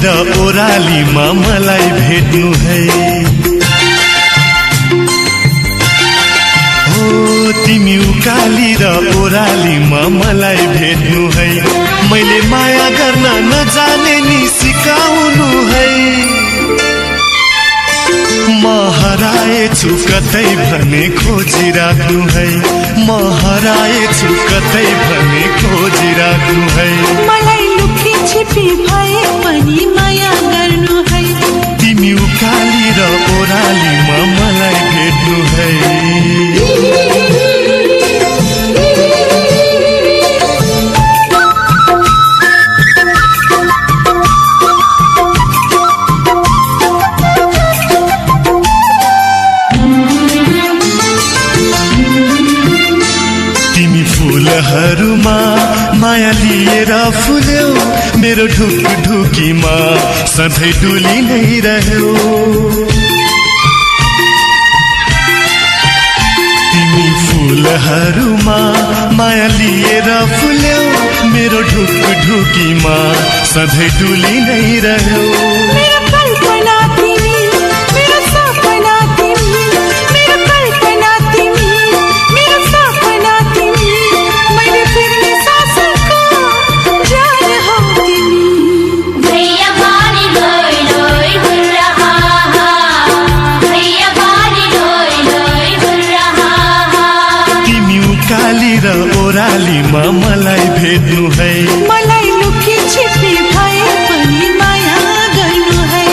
र ओरालीमा मलाई भेट्नु है। हो तिमी उकाली र ओरालीमा मलाई भेट्नु है। मैले माया गर्न नजाने नि सिकाउनु है। म हराएछु कतै भने खोजिराख्नु है। म हराएछु कतै भने खोजिराख्नु है। मलाई लुकी छिपी भए पनि माया गर्नु है। तिमी उकाली र ओरालीमा मलाई भेट्नु है। फूलहरूमा माया लिएर फुल्यौ, मेरो ढुकढुकीमा सधैँ डुली नै रह्यौ। तिमी फूलहरूमा माया लिएर फुल्यौ, मेरो ढुकढुकीमा सधैँ डुली नै रह्यौ। मेरो कल्पना तिमी, मेरो सपना तिमी, मेरो कल्पना तिमी, मेरो सपना तिमी, मैले फिर्ने सासको जान हौ तिमी। भैया बानी लोई लोई हुर्रा हा हा, भैया बानी लोई लोई हुर्रा हा हा। तिमी उकाली र ओरालीमा मलाई भेट्नु है। मलाई लुकी छिपी भए पनि माया गर्नु है।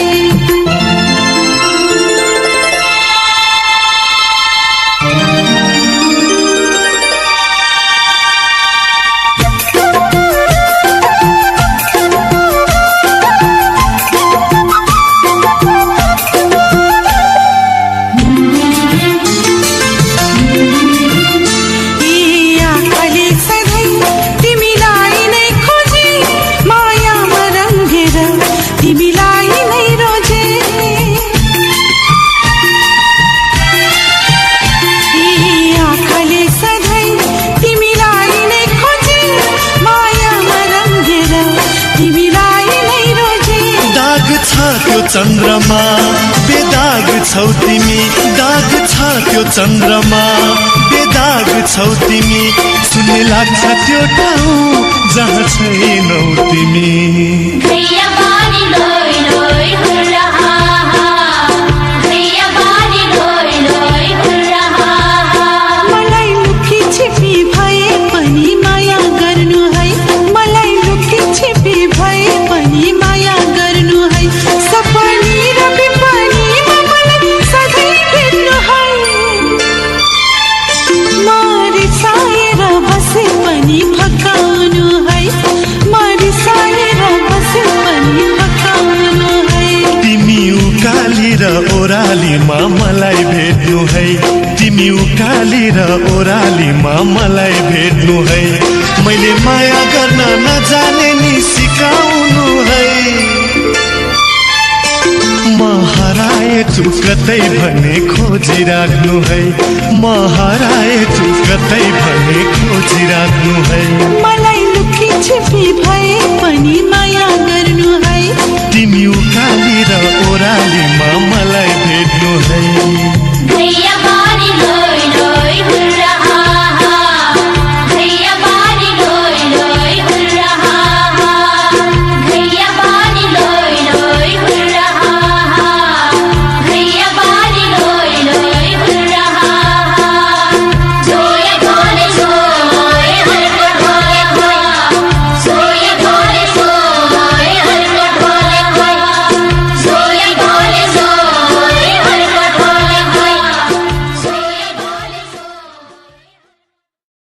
चन्द्रमा बेदाग छौ तिमी, दाग छ त्यो चन्द्रमा बेदाग छौ तिमी। सुन्ने लाग्छ त्यो ठाउँ जहाँ छैनौ तिमी। भैया बानी लोई लोई हुर्रा हा हा, भैया बानी लोई लोई हुर्रा हा हा। मलाई लुकी छिपी भए पनि माया गर्नु है। मलाई लुकी छिपी भए पनि माया गर्नु है। सपनी र विपनीमा मलाई सधैँ भेट्नु है। म रिसाएर बसे पनि फकाउनु है। म रिसाएर बसे पनि फकाउनु है। तिमी उकाली र ओरालीमा मलाई भेट्नु है। तिमी उकाली र ओरालीमा मलाई भेट्नु है। मैले माया गर्न नजाने नि सिकाउनु है। म हराएछु कतै भने खोजिराख्नु है। म हराएछु कतै भने खोजिराख्नु है। मलाई लुकी छिपी भए